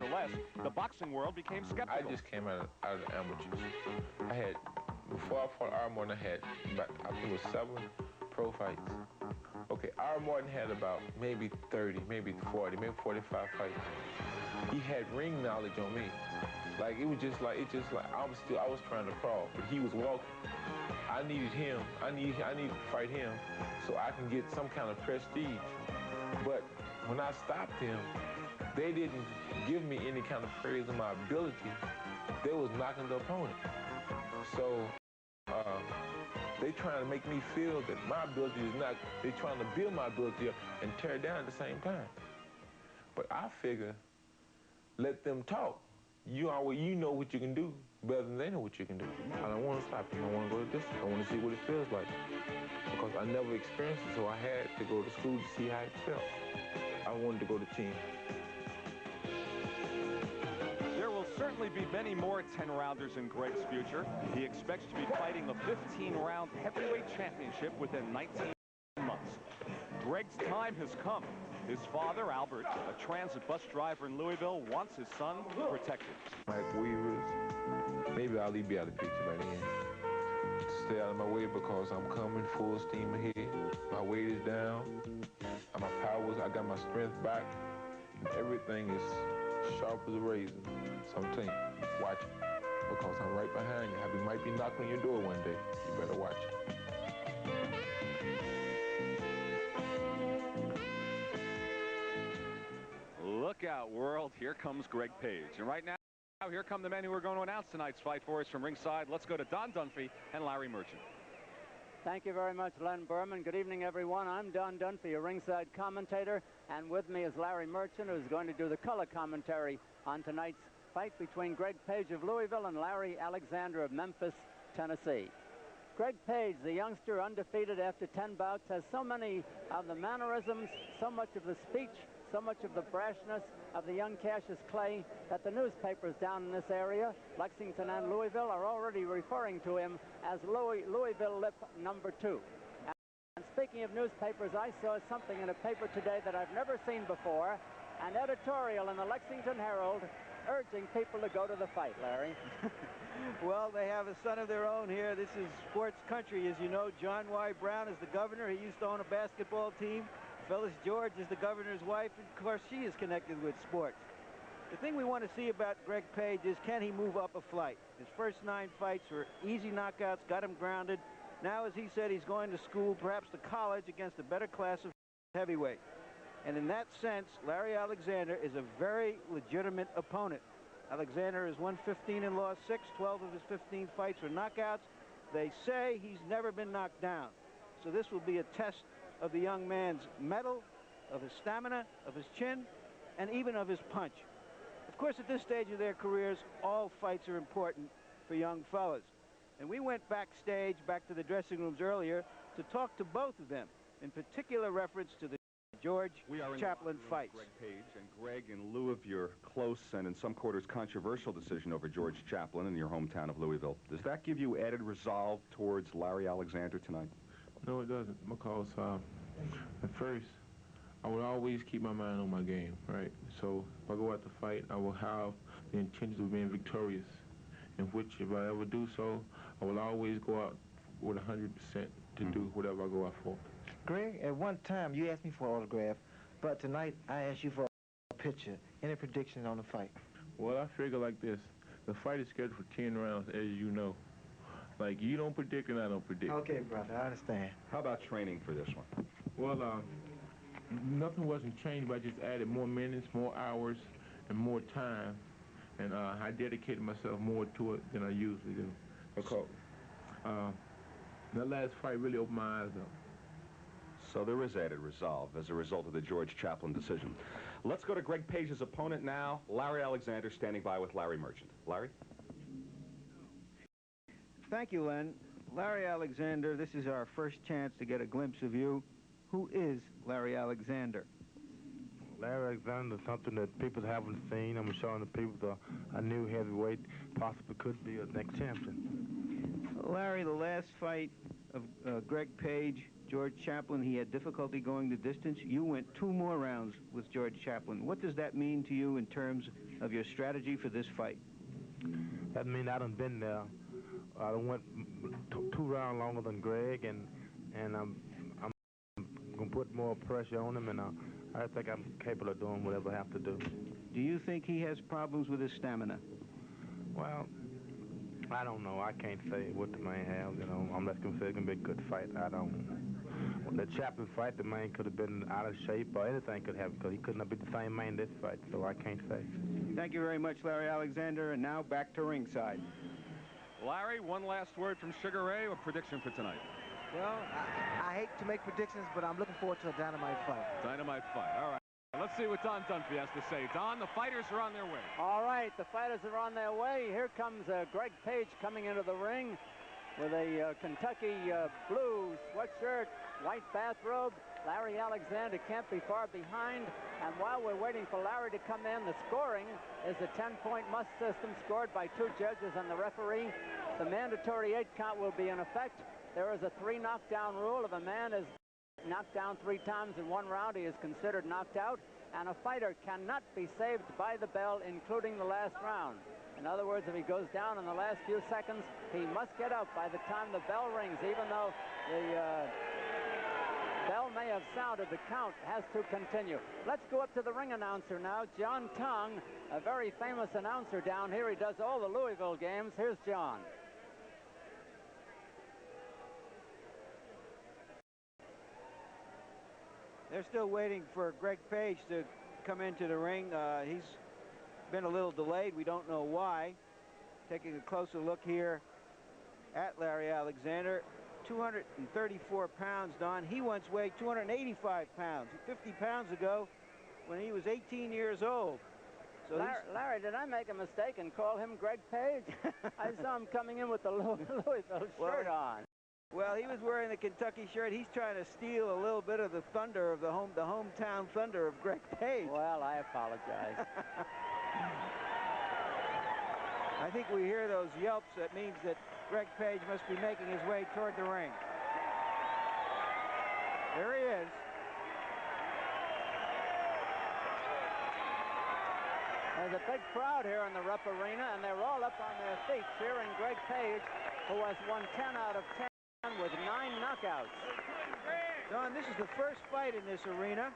Nevertheless, the boxing world became skeptical. I just came out of the amateurs. I had, before I fought R. Morton, I had about, I think it was 7 pro fights. Okay, R. Morton had about maybe 30, maybe 40, maybe 45 fights. He had ring knowledge on me. Like, it was just like, I was trying to crawl, but he was walking. I needed him, I needed to fight him so I can get some kind of prestige. But when I stopped him, they didn't give me any kind of praise of my ability. They was knocking the opponent. So they trying to make me feel that my ability is not, they trying to build my ability up and tear it down at the same time. But I figure, let them talk. You know what you can do better than they know what you can do. I don't want to stop him. I want to go the distance. I want to see what it feels like. Because I never experienced it, so I had to go to school to see how it felt. I wanted to go to team. There will certainly be many more 10-rounders in Greg's future. He expects to be fighting the 15-round heavyweight championship within 19 months. Greg's time has come. His father, Albert, a transit bus driver in Louisville, wants his son protected. Like Weavers, maybe I'll be out of the picture by then. Stay out of my way because I'm coming full steam ahead. My weight is down. My powers, I got my strength back. Everything is sharp as a razor. So I'm telling you, watch it. Because I'm right behind you. I might be knocking on your door one day. You better watch it. Look out, world. Here comes Greg Page. And right now, here come the men who are going to announce tonight's fight for us from ringside. Let's go to Don Dunphy and Larry Merchant. Thank you very much, Len Berman. Good evening, everyone. I'm Don Dunphy, a ringside commentator, and with me is Larry Merchant, who's going to do the color commentary on tonight's fight between Greg Page of Louisville and Larry Alexander of Memphis, Tennessee. Greg Page, the youngster undefeated after 10 bouts, has so many of the mannerisms, so much of the speech, so much of the brashness of the young Cassius Clay that the newspapers down in this area, Lexington and Louisville, are already referring to him as Louisville Lip #2. And speaking of newspapers, I saw something in a paper today that I've never seen before, an editorial in the Lexington Herald urging people to go to the fight, Larry. Well, they have a son of their own here. This is sports country, as you know. John Y. Brown is the governor. He used to own a basketball team. Phyllis George is the governor's wife, and of course she is connected with sports. The thing we want to see about Greg Page is, can he move up a flight? His first 9 fights were easy knockouts, got him grounded. Now, as he said, he's going to school, perhaps to college, against a better class of heavyweight. And in that sense, Larry Alexander is a very legitimate opponent. Alexander has won 15 and lost 6. 12 of his 15 fights were knockouts. They say he's never been knocked down. So this will be a test of the young man's mettle, of his stamina, of his chin, and even of his punch. Of course, at this stage of their careers, all fights are important for young fellas. And we went backstage, back to the dressing rooms earlier, to talk to both of them, in particular reference to the George Chaplin fights. Greg Page, and Greg, in lieu of your close and in some quarters controversial decision over George Chaplin in your hometown of Louisville, does that give you added resolve towards Larry Alexander tonight? No, it doesn't, because at first, I would always keep my mind on my game, right? So if I go out to fight, I will have the intention of being victorious, in which if I ever do so, I will always go out with 100% to do whatever I go out for. Greg, at one time you asked me for an autograph, but tonight I asked you for a picture. Any predictions on the fight? Well, I figure like this. The fight is scheduled for 10 rounds, as you know. Like, you don't predict and I don't predict. Okay, brother, I understand. How about training for this one? Well, nothing wasn't changed, but I just added more minutes, more hours, and more time. And I dedicated myself more to it than I usually do. Because that last fight really opened my eyes up. So there is added resolve as a result of the George Chaplin decision. Let's go to Greg Page's opponent now, Larry Alexander, standing by with Larry Merchant. Larry? Thank you, Len. Larry Alexander, this is our first chance to get a glimpse of you. Who is Larry Alexander? Larry Alexander is something that people haven't seen. I'm showing the people a new heavyweight possibly could be a next champion. Larry, the last fight of Greg Page, George Chaplin. He had difficulty going the distance. You went 2 more rounds with George Chaplin. What does that mean to you in terms of your strategy for this fight? That means I done been there. I done went 2 rounds longer than Greg, and I'm gonna put more pressure on him, and I think I'm capable of doing whatever I have to do. Do you think he has problems with his stamina? Well, I don't know. I can't say what the man has, you know. I'm just gonna say it's gonna be a good fight. I don't. The Chaplin fight, the man could have been out of shape, or anything could happen, because he couldn't have been the same man this fight, so I can't say. Thank you very much, Larry Alexander, and now back to ringside. Larry, one last word from Sugar Ray, a prediction for tonight. Well, I hate to make predictions, but I'm looking forward to a dynamite fight. Dynamite fight. All right. Let's see what Don Dunphy has to say. Don, the fighters are on their way. All right, the fighters are on their way. Here comes Greg Page coming into the ring with a Kentucky blue sweatshirt, white bathrobe. Larry Alexander can't be far behind. And while we're waiting for Larry to come in, the scoring is a 10-point must system scored by 2 judges and the referee. The mandatory 8 count will be in effect. There is a 3 knockdown rule. If a man is knocked down 3 times in 1 round, he is considered knocked out, and a fighter cannot be saved by the bell, including the last round. In other words, if he goes down in the last few seconds, he must get up by the time the bell rings. Even though the bell may have sounded, the count has to continue. Let's go up to the ring announcer now, John Tongue, a very famous announcer down here. He does all the Louisville games. Here's John. They're still waiting for Greg Page to come into the ring. He's been a little delayed. We don't know why. Taking a closer look here at Larry Alexander. 234 pounds, Don. He once weighed 285 pounds. 50 pounds ago when he was 18 years old. So Larry, did I make a mistake and call him Greg Page? I saw him coming in with the Louisville shirt on. Well, he was wearing the Kentucky shirt. He's trying to steal a little bit of the thunder of the hometown thunder of Greg Page. Well, I apologize. I think we hear those yelps. That means that Greg Page must be making his way toward the ring. There he is. There's a big crowd here in the Rupp Arena, and they're all up on their feet cheering Greg Page, who has won 10 out of 10 with 9 knockouts. Don, this is the first fight in this arena,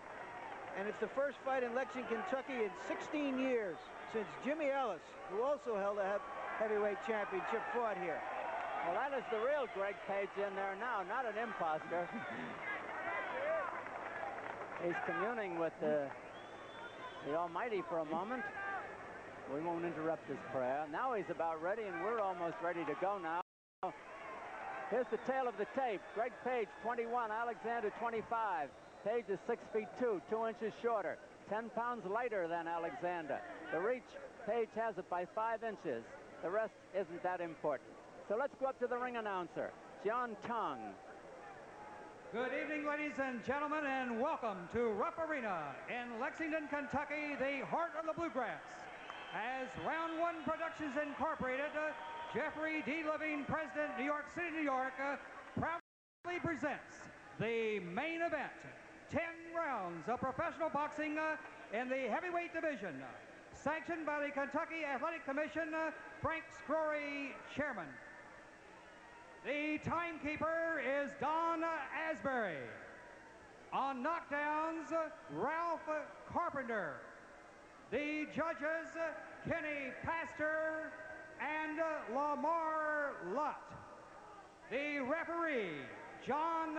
and it's the first fight in Lexington, Kentucky in 16 years since Jimmy Ellis, who also held a heavyweight championship, fought here. Well, that is the real Greg Page in there now, not an imposter. He's communing with the Almighty for a moment. We won't interrupt his prayer. Now he's about ready, and we're almost ready to go now. Here's the tail of the tape. Greg Page, 21. Alexander, 25. Page is 6 feet 2, 2 inches shorter, 10 pounds lighter than Alexander. The reach, Page has it by 5 inches. The rest isn't that important. So let's go up to the ring announcer, John Tongue. Good evening, ladies and gentlemen, and welcome to Rupp Arena in Lexington, Kentucky, the heart of the bluegrass. As Round 1 Productions Incorporated, Jeffrey D. Levine, President, New York City, New York, proudly presents the main event, 10 rounds of professional boxing in the heavyweight division, sanctioned by the Kentucky Athletic Commission, Frank Scrory, Chairman. The timekeeper is Don Asbury. On knockdowns, Ralph Carpenter. The judges, Kenny Pastor and Lamar Lott. The referee, John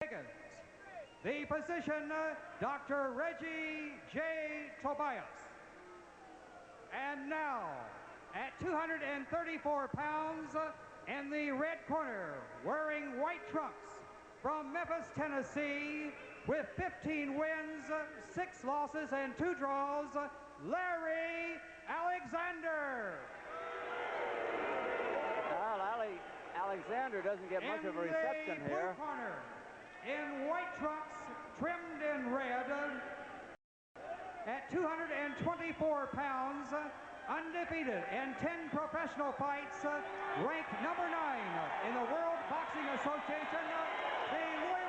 Higgins. The physician, Dr. Reggie J. Tobias. And now, at 234 pounds, in the red corner, wearing white trunks, from Memphis, Tennessee, with 15 wins, 6 losses, and 2 draws, Larry Alexander. Well, Alexander doesn't get much of a reception here. Blue corner, in white trunks, trimmed in red, at 224 pounds, undefeated in 10 professional fights, ranked number 9 in the World Boxing Association, the Louisville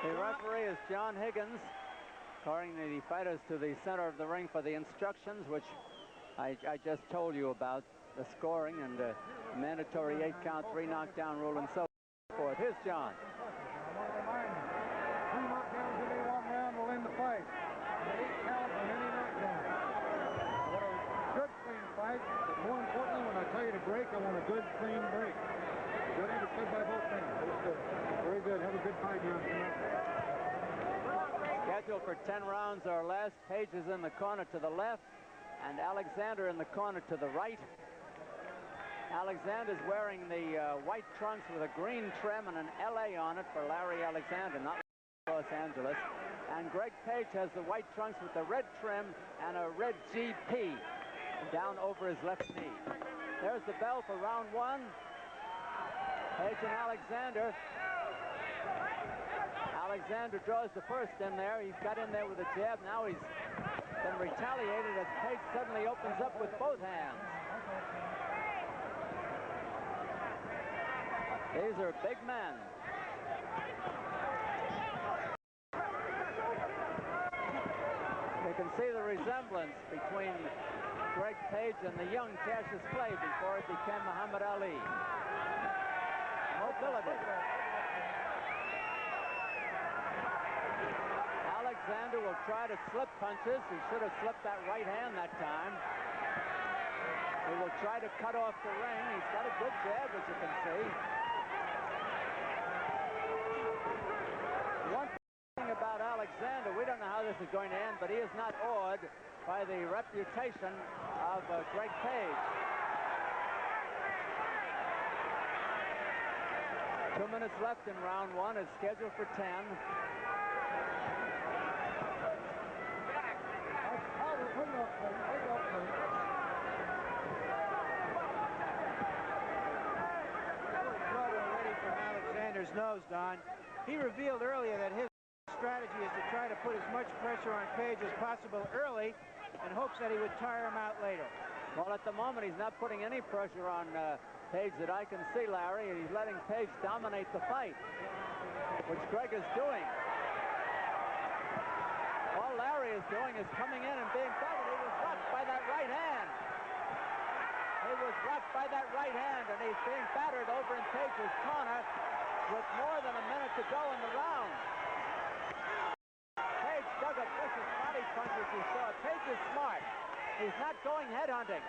The referee is John Higgins, calling the fighters to the center of the ring for the instructions, which I just told you about, the scoring and the mandatory 8-count, 3 knockdown rule and so forth. Here's John. I want to remind you, 2 knockdowns in any 1 round will end the fight. 8 counts on any knockdown. I want a good, clean fight, but more importantly, when I tell you to break, I want a good, clean break. Good understood by both men. Understood. Very good. Have a good fight, John. Scheduled for 10 rounds or less. Page is in the corner to the left, and Alexander in the corner to the right. Alexander's wearing the white trunks with a green trim and an LA on it for Larry Alexander, not Los Angeles. And Greg Page has the white trunks with the red trim and a red GP down over his left knee. There's the bell for round 1. Page and Alexander. Alexander draws the first in there. He's got in there with a jab. Now he's been retaliated as Page suddenly opens up with both hands. These are big men. You can see the resemblance between Greg Page and the young Cassius Clay before he became Muhammad Ali. Mobility. Alexander will try to slip punches. He should have slipped that right hand that time. He will try to cut off the ring. He's got a good jab, as you can see. One thing about Alexander, we don't know how this is going to end, but he is not awed by the reputation of Greg Page. 2 minutes left in round 1. It's scheduled for 10. Already from Alexander's nose, Don. He revealed earlier that his strategy is to try to put as much pressure on Page as possible early in hopes that he would tire him out later. Well, at the moment, he's not putting any pressure on Page that I can see, Larry, and he's letting Page dominate the fight, which Greg is doing. All Larry is doing is coming in and being battered. He was rocked by that right hand. He was rocked by that right hand, and he's being battered over in Page's corner with more than a minute to go in the round. Page dug a vicious body punch as you saw. Page is smart. He's not going headhunting.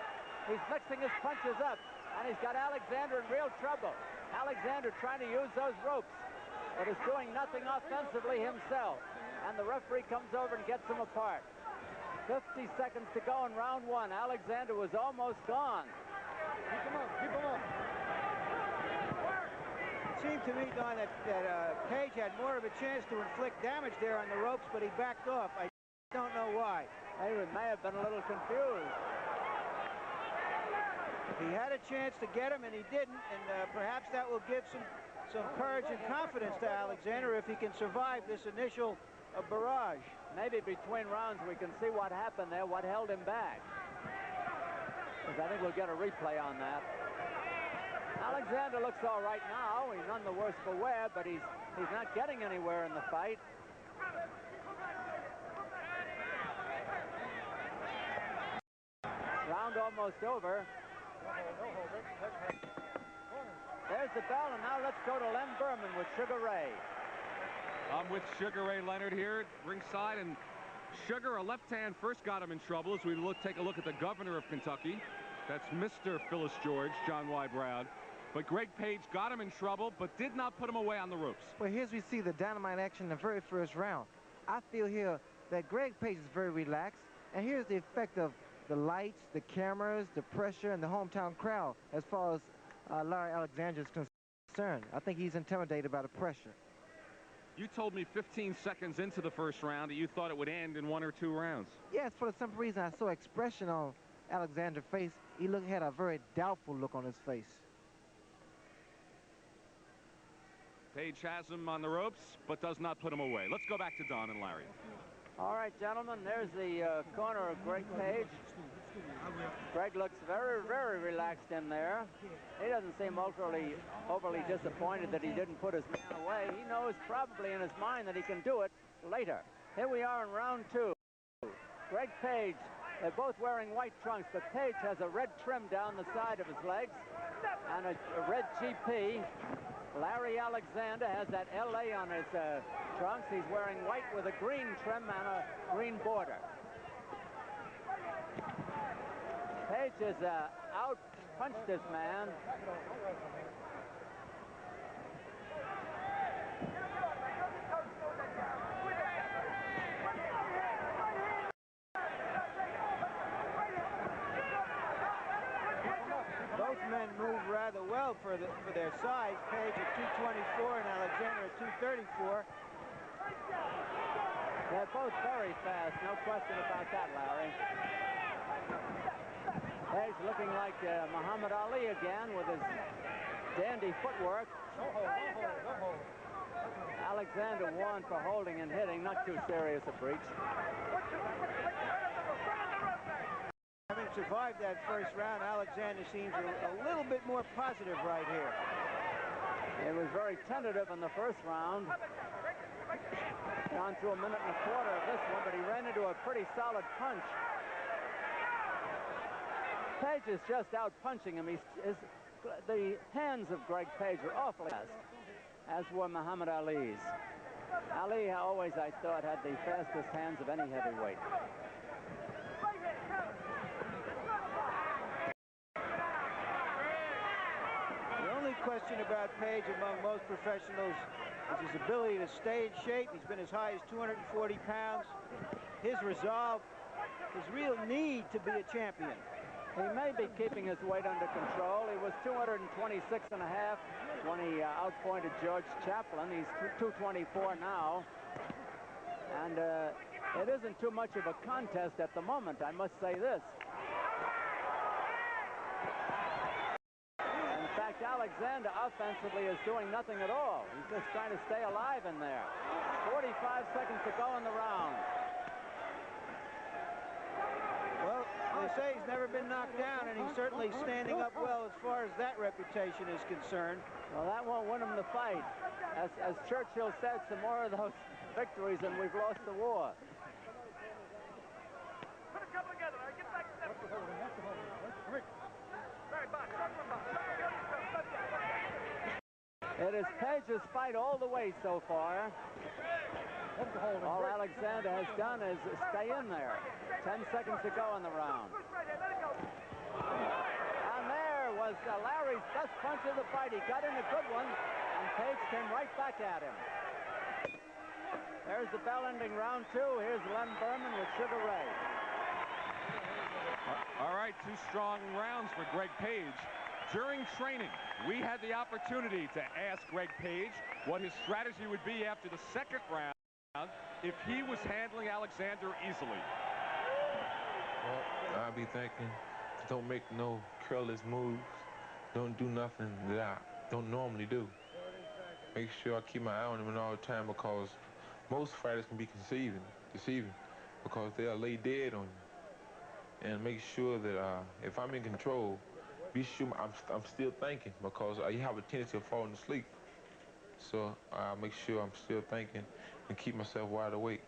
He's mixing his punches up, and he's got Alexander in real trouble. Alexander trying to use those ropes, but is doing nothing offensively himself. And the referee comes over and gets them apart. 50 seconds to go in round 1. Alexander was almost gone. Keep him up. Keep him up. It seemed to me, Don, that Page had more of a chance to inflict damage there on the ropes, but he backed off. I don't know why. He may have been a little confused. He had a chance to get him, and he didn't, and perhaps that will give some courage and confidence to Alexander if he can survive this initial barrage. Maybe between rounds we can see what happened there, what held him back. Because I think we'll get a replay on that. Alexander looks all right now. He's none the worse for wear, but he's not getting anywhere in the fight. Round almost over. There's the bell, and now let's go to Len Berman with Sugar Ray. I'm with Sugar Ray Leonard here at ringside, and Sugar, a left hand first got him in trouble as we take a look at the governor of Kentucky. That's Mr. Phyllis George, John Y. Brown. But Greg Page got him in trouble, but did not put him away on the ropes. Well, here's we see the dynamite action in the very first round. I feel here that Greg Page is very relaxed, and here's the effect of the lights, the cameras, the pressure, and the hometown crowd as far as Larry Alexander is concerned. I think he's intimidated by the pressure. You told me 15 seconds into the first round that you thought it would end in 1 or 2 rounds. Yes, for the simple reason I saw expression on Alexander's face. He had a very doubtful look on his face. Page has him on the ropes, but does not put him away. Let's go back to Don and Larry. All right, gentlemen, there's the corner of Greg Page. Greg looks very, very relaxed in there. He doesn't seem overly disappointed that he didn't put his man away. He knows probably in his mind that he can do it later. Here we are in round 2. Greg Page, they're both wearing white trunks, but Page has a red trim down the side of his legs and a red GP. Larry Alexander has that LA on his trunks. He's wearing white with a green trim and a green border. Page has out-punched this man. Both men move rather well for their size. Page at 224 and Alexander at 234. They're both very fast, no question about that, Larry. Page looking like Muhammad Ali again with his dandy footwork. Alexander won for holding and hitting, not too serious a breach. Having survived that first round, Alexander seems a little bit more positive right here. It was very tentative in the first round. Gone through a minute and a quarter of this one, but he ran into a pretty solid punch. Page is just out punching him. The hands of Greg Page are awfully fast, as were Muhammad Ali's. Ali always, I thought, had the fastest hands of any heavyweight. The only question about Page among most professionals is his ability to stay in shape. He's been as high as 240 pounds. His resolve, his real need to be a champion. He may be keeping his weight under control. He was 226 and a half when he outpointed George Chaplin. He's 224 now. And it isn't too much of a contest at the moment, I must say this. In fact, Alexander offensively is doing nothing at all. He's just trying to stay alive in there. 45 seconds to go in the round. Well, they say he's never been knocked down, and he's certainly standing up well as far as that reputation is concerned. Well, that won't win him the fight. As Churchill said, some more of those victories and we've lost the war. Put a couple together. Get back to that. It is Page's fight all the way so far. All Alexander has done is stay in there. 10 seconds to go in the round. And there was Larry's best punch of the fight. He got in a good one, and Page came right back at him. There's the bell ending round 2. Here's Len Berman with Sugar Ray. All right, 2 strong rounds for Greg Page. During training, we had the opportunity to ask Greg Page what his strategy would be after the second round if he was handling Alexander easily. Well, I'll be thinking, don't make no careless moves. Don't do nothing that I don't normally do. Make sure I keep my eye on him all the time, because most fighters can be deceiving, because they'll lay dead on you. And make sure that if I'm in control, be sure I'm still thinking, because you have a tendency of falling asleep. So I'll make sure I'm still thinking and keep myself wide awake.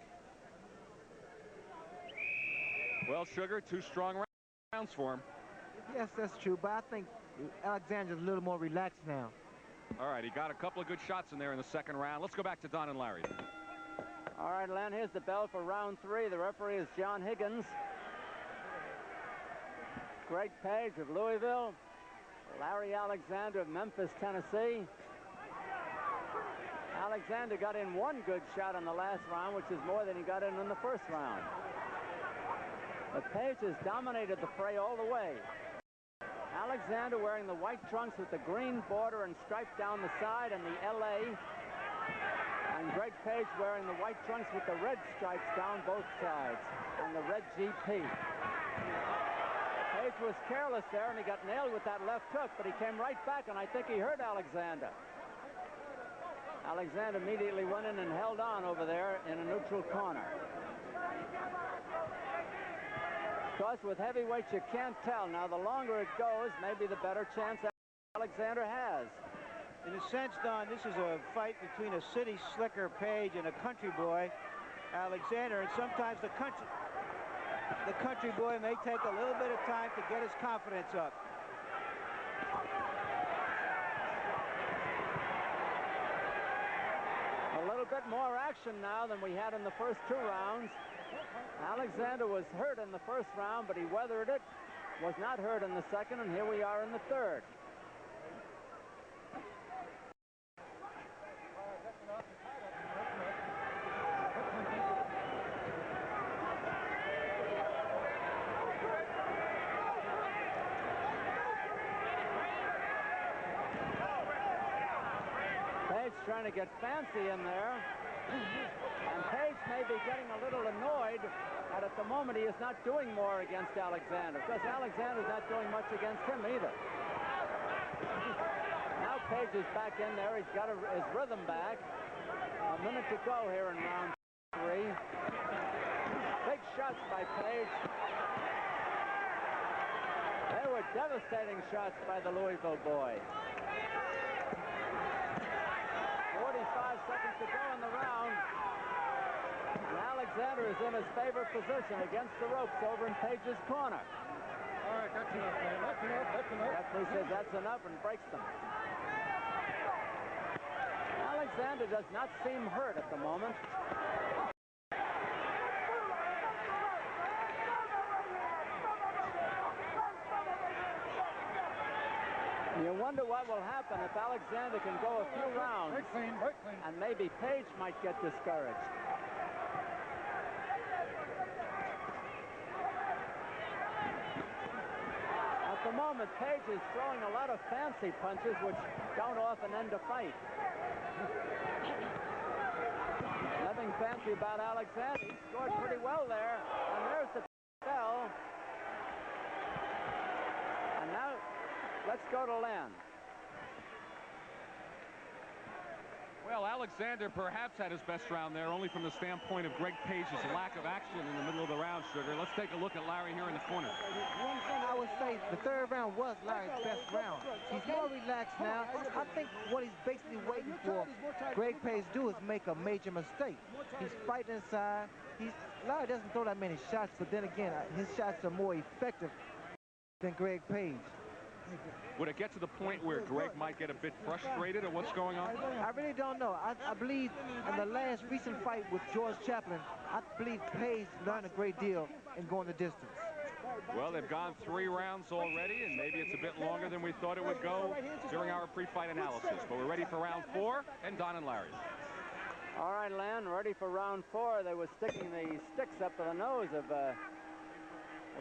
Well, Sugar, 2 strong rounds for him. Yes, that's true, but I think Alexander's a little more relaxed now. All right, he got a couple of good shots in there in the second round. Let's go back to Don and Larry. All right, Len, here's the bell for round 3. The referee is John Higgins. Greg Page of Louisville. Larry Alexander of Memphis, Tennessee. Alexander got in 1 good shot in the last round, which is more than he got in the first round. But Page has dominated the fray all the way. Alexander wearing the white trunks with the green border and stripe down the side and the LA. And Greg Page wearing the white trunks with the red stripes down both sides and the red GP. Page was careless there, and he got nailed with that left hook, but he came right back, and I think he hurt Alexander. Alexander immediately went in and held on over there in a neutral corner. Because with heavyweights, you can't tell. Now, the longer it goes, maybe the better chance Alexander has. In a sense, Don, this is a fight between a city slicker, Page, and a country boy, Alexander. And sometimes the country boy may take a little bit of time to get his confidence up. A little bit more action now than we had in the first 2 rounds. Alexander was hurt in the first round, but he weathered it. Was not hurt in the second, and here we are in the third. Trying to get fancy in there, and Page may be getting a little annoyed that at the moment he is not doing more against Alexander, because Alexander's not doing much against him either. Now Page is back in there. He's got his rhythm back. A minute to go here in round 3. Big shots by Page. They were devastating shots by the Louisville boy. 45 seconds to go in the round. And Alexander is in his favorite position against the ropes over in Page's corner. All right, that's enough, man. That's enough. That's enough. Referee says that's enough and breaks them. Alexander does not seem hurt at the moment. You wonder what will happen if Alexander can go a few rounds, and maybe Page might get discouraged. At the moment, Page is throwing a lot of fancy punches, which don't often end a fight. Nothing fancy about Alexander. He scored pretty well there, and there's the bell. And now, let's go to Len. Well, Alexander perhaps had his best round there, only from the standpoint of Greg Page's lack of action in the middle of the round, Sugar. Let's take a look at Larry here in the corner. I would say the third round was Larry's best round. He's more relaxed now. I think what he's basically waiting for Greg Page to do is make a major mistake. He's fighting inside. Larry doesn't throw that many shots, but then again, his shots are more effective than Greg Page. Would it get to the point where Greg might get a bit frustrated at what's going on? I really don't know. I believe in the last recent fight with George Chaplin, I believe Page learned a great deal in going the distance. Well, they've gone 3 rounds already, and maybe it's a bit longer than we thought it would go during our pre-fight analysis. But we're ready for round 4, and Don and Larry. All right, Len, ready for round 4. They were sticking the sticks up to the nose of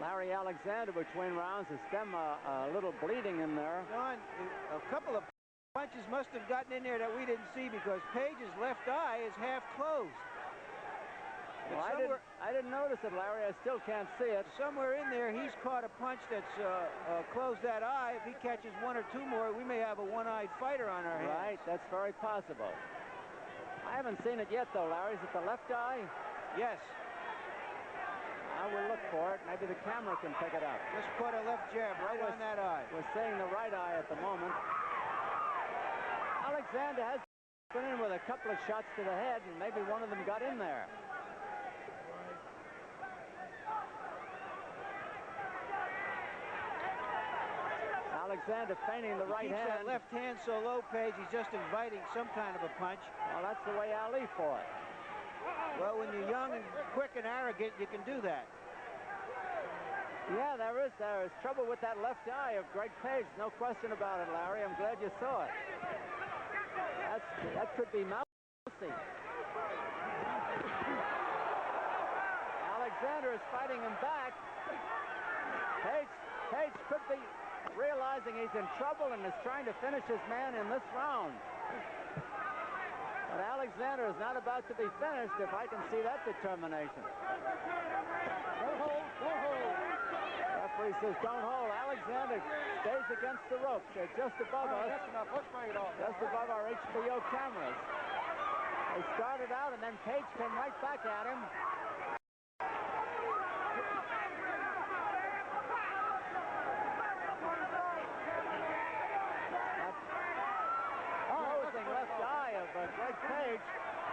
Larry Alexander between rounds. There's stem a little bleeding in there. Don, a couple of punches must have gotten in there that we didn't see, because Page's left eye is half closed. Well, I didn't notice it, Larry. I still can't see it. Somewhere in there, he's caught a punch that's closed that eye. If he catches 1 or 2 more, we may have a one-eyed fighter on our hands. Right, that's very possible. I haven't seen it yet, though, Larry. Is it the left eye? Yes. I will look for it. Maybe the camera can pick it up. Just put a left jab right on that eye. We're seeing the right eye at the moment. Alexander has been in with a couple of shots to the head, and maybe one of them got in there. Alexander feinting the right hand. He keeps that left hand so low, Page, he's just inviting some kind of a punch. Well, that's the way Ali fought. Well, when you're young and quick and arrogant, you can do that. Yeah, there is trouble with that left eye of Greg Page. No question about it, Larry. I'm glad you saw it. That could be mousy. Alexander is fighting him back. Page could be realizing he's in trouble and is trying to finish his man in this round. But Alexander is not about to be finished, if I can see that determination. Don't hold, don't hold. Referee says don't hold. Alexander stays against the ropes. They're just above us. That's enough. Let's bring it off. Just above our HBO cameras. They started out, and then Page came right back at him. Greg Page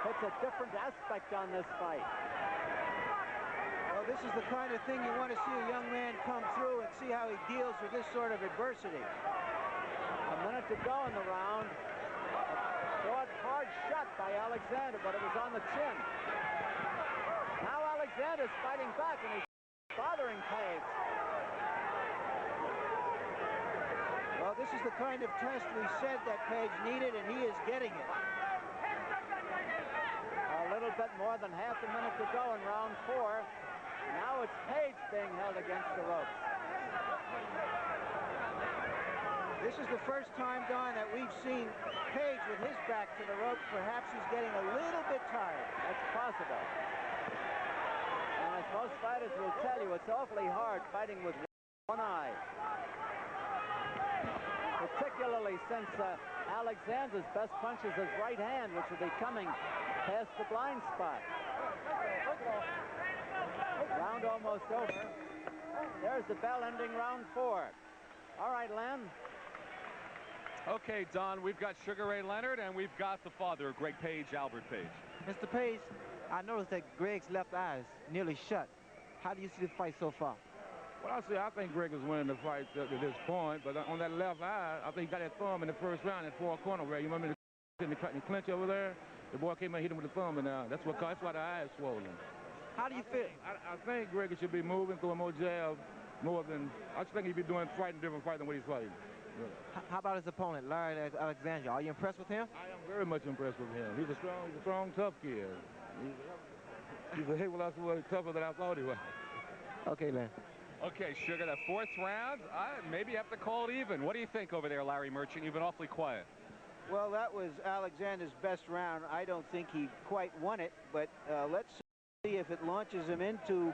puts a different aspect on this fight. Well, this is the kind of thing you want to see a young man come through and see how he deals with this sort of adversity. A minute to go in the round. A short, hard shot by Alexander, but it was on the chin. Now Alexander's fighting back, and he's bothering Page. Well, this is the kind of test we said that Page needed, and he is getting it. A little bit more than half a minute to go in round 4. Now it's Page being held against the ropes. This is the first time, Don, that we've seen Page with his back to the ropes. Perhaps he's getting a little bit tired. That's possible. And as most fighters will tell you, it's awfully hard fighting with one eye. Particularly since Alexander's best punch is his right hand, which will be coming past the blind spot. Round almost over. There's the bell ending round 4. All right, Len. Okay, Don, we've got Sugar Ray Leonard, and we've got the father of Greg Page, Albert Page. Mr. Page, I noticed that Greg's left eye is nearly shut. How do you see the fight so far? Well, I think Greg is winning the fight up to this point, but on that left eye, I think he got that thumb in the first round at 4 corner where you remember the clinch over there? The boy came and hit him with the thumb, and that's why the eye is swollen. How do you feel? I think Greg should be moving, throwing more jab, more than, I just think he'd be fighting different fight than what he's fighting. Yeah. How about his opponent, Larry Alexander? Are you impressed with him? I am very much impressed with him. He's a strong, tough kid. He's a heck of a lot tougher than I thought he was. Okay, Len. Okay, Sugar, that 4th round, maybe you have to call it even. What do you think over there, Larry Merchant? You've been awfully quiet. Well, that was Alexander's best round. I don't think he quite won it, but let's see if it launches him into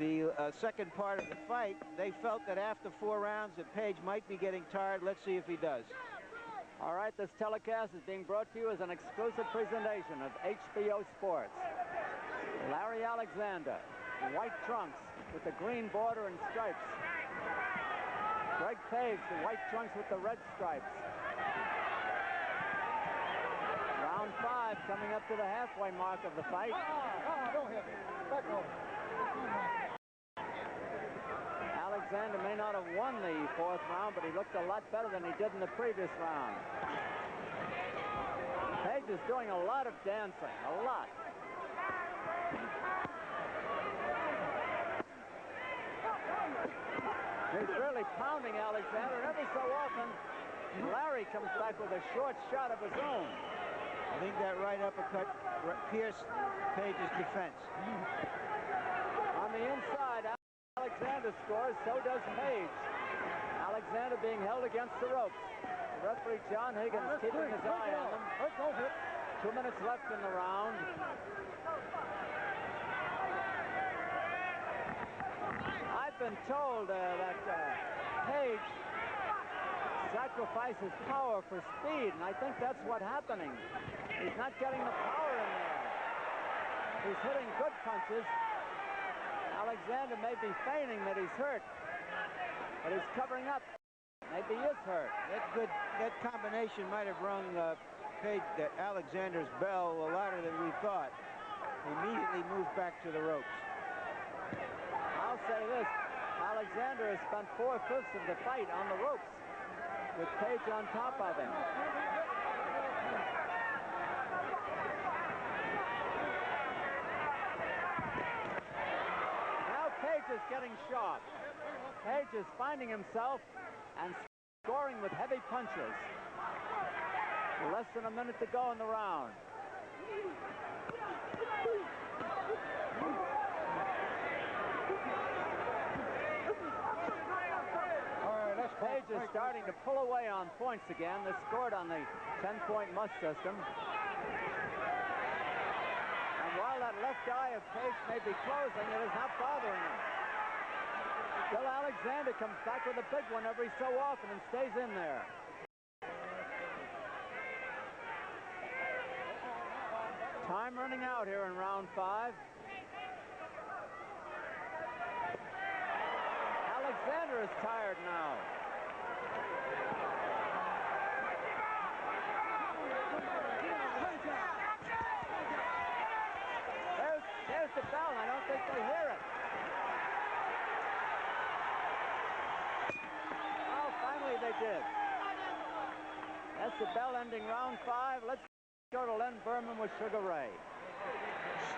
the second part of the fight. They felt that after 4 rounds that Page might be getting tired. Let's see if he does. All right, this telecast is being brought to you as an exclusive presentation of HBO Sports. Larry Alexander, white trunks with the green border and stripes. Greg Page, the white trunks with the red stripes. Round 5 coming up to the halfway mark of the fight. Don't hit me. Back off. Alexander may not have won the 4th round, but he looked a lot better than he did in the previous round. Page is doing a lot of dancing, a lot. He's really pounding Alexander, and every so often, Larry comes back with a short shot of his own. I think that right uppercut pierced Page's defense. On the inside, Alexander scores, so does Page. Alexander being held against the ropes. The referee, John Higgins, keeping his eye on them. 2 minutes left in the round. I've been told that Page sacrifices power for speed, and I think that's what's happening. He's not getting the power in there. He's hitting good punches. Alexander may be feigning that he's hurt, but he's covering up. Maybe he is hurt. That combination might have rung Alexander's bell louder than we thought. He immediately moved back to the ropes. I'll say this, Alexander has spent 4/5 of the fight on the ropes with Page on top of him. Now Page is getting sharp. Page is finding himself and scoring with heavy punches. Less than a minute to go in the round. Page is starting to pull away on points again. They scored on the 10-point must system. And while that left eye of Page may be closing, it is not bothering him. Still, Alexander comes back with a big one every so often and stays in there. Time running out here in round 5. Alexander is tired now. That's the bell ending round 5. Let's go to Len Berman with Sugar Ray.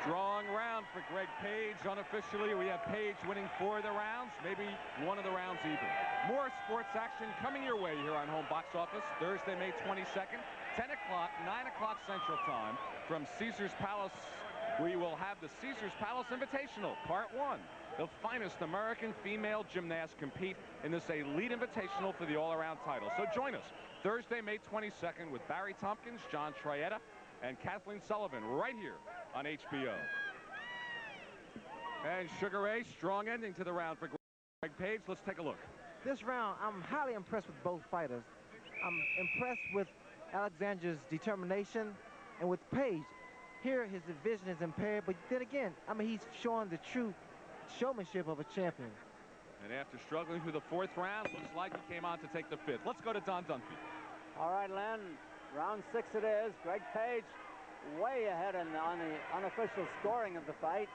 Strong round for Greg Page. Unofficially, we have Page winning 4 of the rounds, maybe 1 of the rounds even. More sports action coming your way here on Home Box Office, Thursday, May 22nd, 10 o'clock, 9 o'clock Central Time. From Caesars Palace, we will have the Caesars Palace Invitational, Part 1. The finest American female gymnasts compete in this elite invitational for the all-around title. So join us Thursday, May 22nd with Barry Tompkins, John Trietta, and Kathleen Sullivan right here on HBO. And Sugar Ray, strong ending to the round for Greg Page. Let's take a look. This round, I'm highly impressed with both fighters. I'm impressed with Alexander's determination, and with Page, here his vision is impaired, but then again, I mean, he's showing the true showmanship of a champion. And after struggling through the 4th round, looks like he came on to take the 5th. Let's go to Don Dunphy. All right, Len, round 6 it is. Greg Page way ahead on the unofficial scoring of the fight.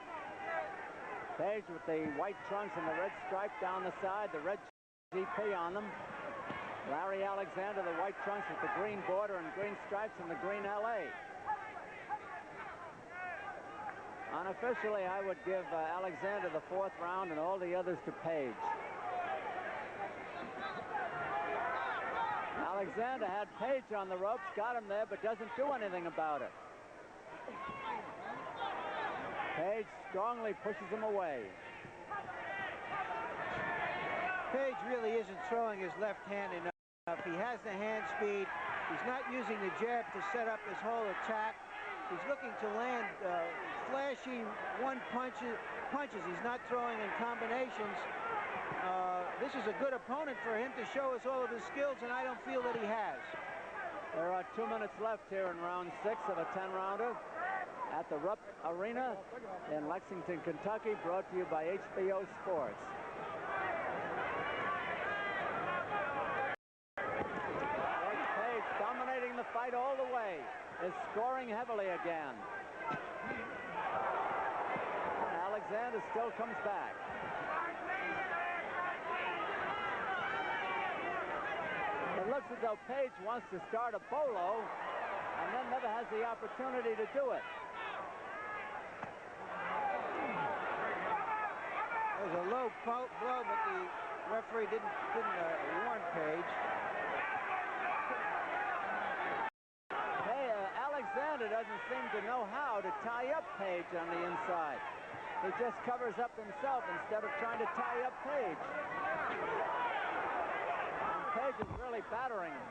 Page with the white trunks and the red stripe down the side, the red GP on them. Larry Alexander, the white trunks with the green border and green stripes and the green LA. Unofficially, I would give Alexander the 4th round and all the others to Page. Alexander had Page on the ropes, got him there, but doesn't do anything about it. Page strongly pushes him away. Page really isn't throwing his left hand enough. He has the hand speed. He's not using the jab to set up his whole attack. He's looking to land flashy one punches. He's not throwing in combinations. This is a good opponent for him to show us all of his skills, and I don't feel that he has. There are 2 minutes left here in round 6 of a 10-rounder at the Rupp Arena in Lexington, Kentucky, brought to you by HBO Sports. Greg Page dominating the fight all the way, is scoring heavily again. And Alexander still comes back. It looks as though Page wants to start a bolo and then never has the opportunity to do it. It was a low blow, but the referee didn't warn Page. Hey, Alexander doesn't seem to know how to tie up Page on the inside. He just covers up himself instead of trying to tie up Page. And Page is really battering him.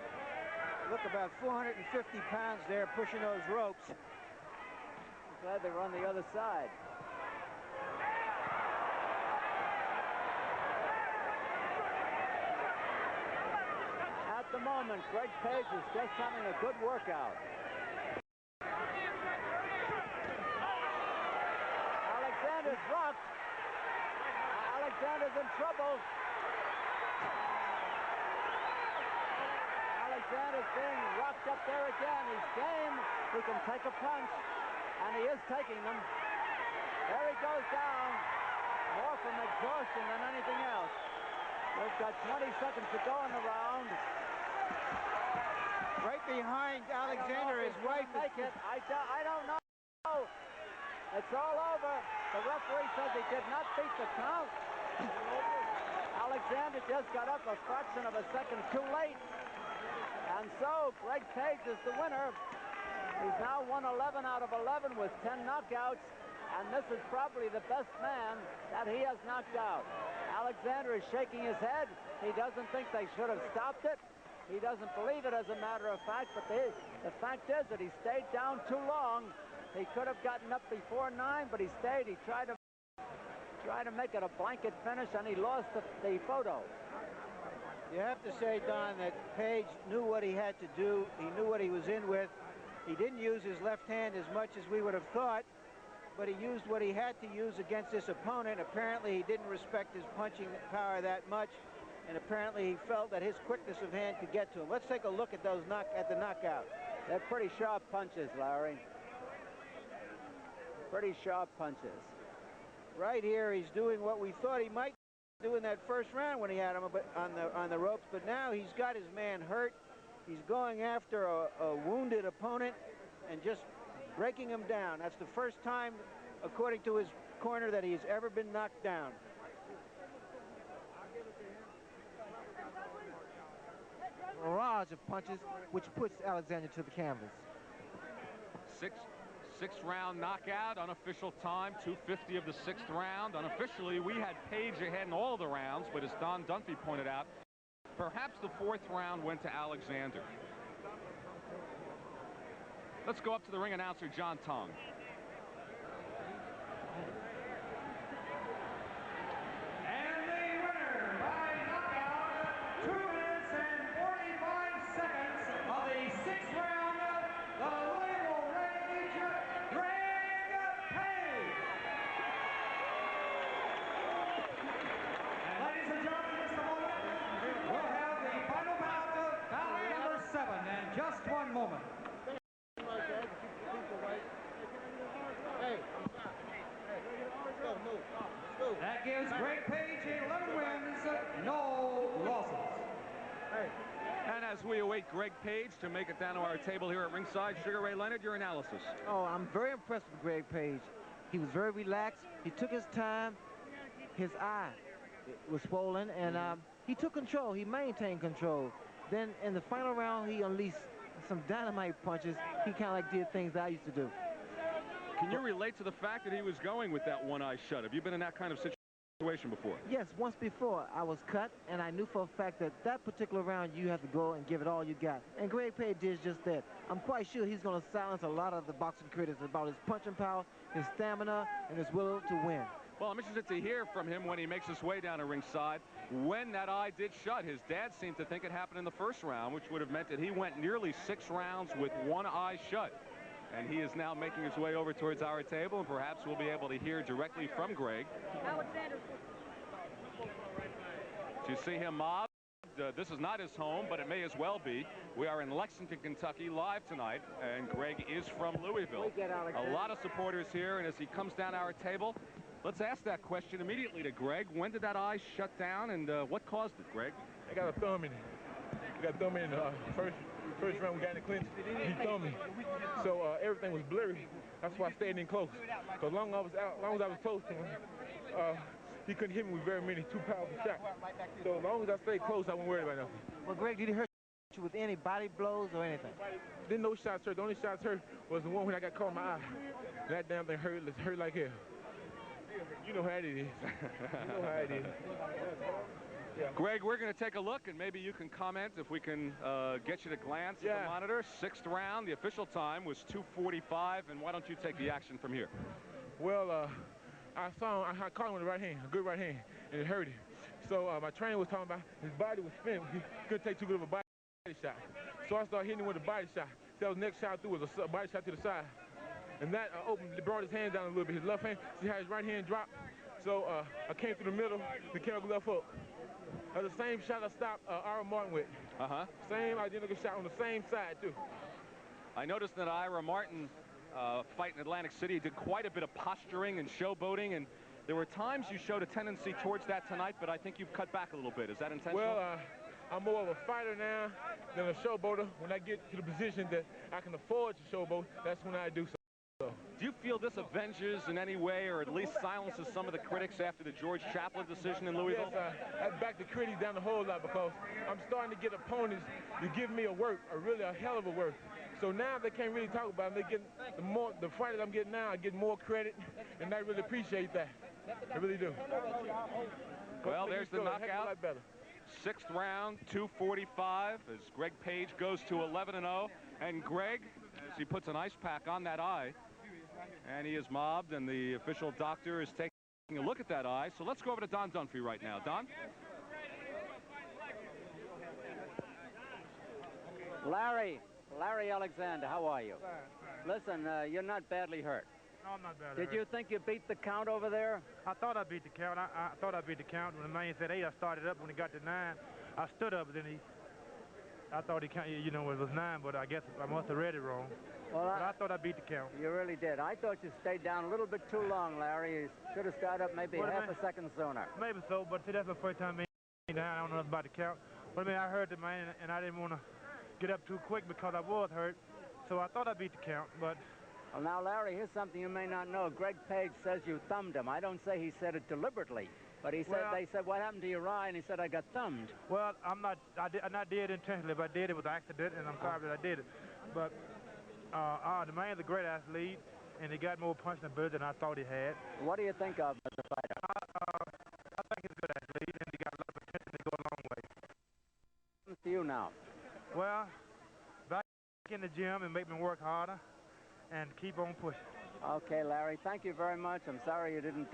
Look, about 450 pounds there pushing those ropes. I'm glad they were on the other side. At the moment, Greg Page is just having a good workout. Alexander's rocked. Alexander's in trouble. Alexander's being rocked up there again. He's game. He can take a punch, and he is taking them. There he goes down. More from exhaustion than anything else. We've got 20 seconds to go in the round. Right behind Alexander, his wife. Make it. I don't know. It's all over. The referee says he did not beat the count. Alexander just got up a fraction of a second too late. And so Greg Page is the winner. He's now won 11 out of 11 with 10 knockouts. And this is probably the best man that he has knocked out. Alexander is shaking his head. He doesn't think they should have stopped it. He doesn't believe it, as a matter of fact, but the fact is that he stayed down too long. He could have gotten up before 9, but he stayed. He tried to make it a blanket finish, and he lost the photo. You have to say, Don, that Page knew what he had to do. He knew what he was in with. He didn't use his left hand as much as we would have thought, but he used what he had to use against this opponent. Apparently, he didn't respect his punching power that much, and apparently he felt that his quickness of hand could get to him. Let's take a look at those the knockout. They're pretty sharp punches, Larry. Pretty sharp punches. Right here, he's doing what we thought he might do in that first round when he had him on the ropes, but now he's got his man hurt. He's going after a wounded opponent and just breaking him down. That's the first time, according to his corner, that he's ever been knocked down. Barrage of punches, which puts Alexander to the canvas. Sixth round knockout, unofficial time, 2:50 of the 6th round. Unofficially, we had Page ahead in all the rounds, but as Don Dunphy pointed out, perhaps the 4th round went to Alexander. Let's go up to the ring announcer, John Tong. And the winner by knockout, 2 minutes and 45 seconds of the 6th round, the Louisville Rage, Greg Page. And ladies and gentlemen, in just a moment, we'll have the final bout of bout number 7 in just one moment. That gives Greg Page 11 wins, no losses. And as we await Greg Page to make it down to our table here at ringside, Sugar Ray Leonard, your analysis. Oh, I'm very impressed with Greg Page. He was very relaxed. He took his time. His eye was swollen, and he took control. He maintained control. Then in the final round, he unleashed some dynamite punches. He kind of like did things I used to do. Can you relate to the fact that he was going with that one eye shut? Have you been in that kind of situation before? Yes, once before I was cut, and I knew for a fact that that particular round you have to go and give it all you got. And Greg Page did just that. I'm quite sure he's going to silence a lot of the boxing critics about his punching power, his stamina, and his will to win. Well, I'm interested to hear from him when he makes his way down to ringside when that eye did shut. His dad seemed to think it happened in the 1st round, which would have meant that he went nearly 6 rounds with one eye shut. And he is now making his way over towards our table, and perhaps we'll be able to hear directly from Greg. Alexander. To see him mobbed, this is not his home, but it may as well be. We are in Lexington, Kentucky, live tonight, and Greg is from Louisville. A lot of supporters here, and as he comes down our table, let's ask that question immediately to Greg. When did that eye shut down, and what caused it, Greg? I got a thumb in it. We got a thumb in the first round we got in the clinch. He thumbed me. So everything was blurry. That's why I stayed in close. Because long as I was close to him, he couldn't hit me with very many 2 powerful shots. So as long as I stayed close, I wasn't worried about nothing. Well, Greg, did he hurt you with any body blows or anything? Didn't no shots hurt. The only shots hurt was the one when I got caught in my eye. That damn thing hurt. It hurt like hell. You know how it is. You know how it is. Yeah. Greg, we're going to take a look, and maybe you can comment if we can get you to glance at the monitor. 6th round, the official time was 2:45, and why don't you take the action from here? Well, I caught him with the right hand, a good right hand, and it hurt him. So my trainer was talking about his body was spent. He couldn't take too good of a body shot. So I started hitting him with a body shot. So the next shot through was a body shot to the side. And that brought his hand down a little bit. His left hand, see how his right hand dropped? So I came through the middle, the came left hook. The same shot I stopped Ira Martin with. Same identical shot on the same side, too. I noticed that Ira Martin fight in Atlantic City did quite a bit of posturing and showboating, and there were times you showed a tendency towards that tonight, but I think you've cut back a little bit. Is that intentional? Well, I'm more of a fighter now than a showboater. When I get to the position that I can afford to showboat, that's when I do so. Do you feel this avenges in any way, or at least silences some of the critics after the George Chaplin decision in Louisville? Yes, I backed the critics down a whole lot because I'm starting to get opponents to give me a hell of a work. So now they can't really talk about it. They get the fighters I'm getting now, I get more credit, and I really appreciate that. I really do. Well, there's the knockout. 6th round, 2:45, as Greg Page goes to 11-0. And Greg, as he puts an ice pack on that eye, and he is mobbed, and the official doctor is taking a look at that eye. So let's go over to Don Dunphy right now. Don? Larry Alexander, how are you? Listen, you're not badly hurt. No, I'm not badly hurt. Did you think you beat the count over there? I thought I beat the count. I thought I beat the count. When the man said 8, I started up. When he got to 9, I stood up. Then I thought he counted, you know, it was 9, but I guess I must have read it wrong. Well, but I thought I beat the count. You really did. I thought you stayed down a little bit too long, Larry. You should have started up maybe half a second sooner. Maybe so, but see, that's the first time being down. I don't know about the count. But I mean, I heard the man, and I didn't want to, get up too quick because I was hurt. So I thought I beat the count, but... Well, now, Larry, here's something you may not know. Greg Page says you thumbed him. I don't say he said it deliberately, but he said, they said, what happened to your eye? And he said, I got thumbed. Well, I did it intentionally, but I did it with accident, and I'm sorry that I did it. But the man's a great athlete, and he got more punch and ability than I thought he had. What do you think of as a fighter? I think he's a good athlete, and he got a lot of potential to go a long way. What's to you now? Well, back in the gym and make me work harder and keep on pushing. Okay, Larry, thank you very much. I'm sorry you didn't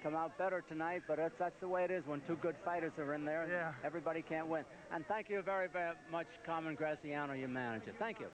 come out better tonight, but that's the way it is when two good fighters are in there. Yeah. Everybody can't win. And thank you very, very much, Carmen Graciano, your manager. Thank you.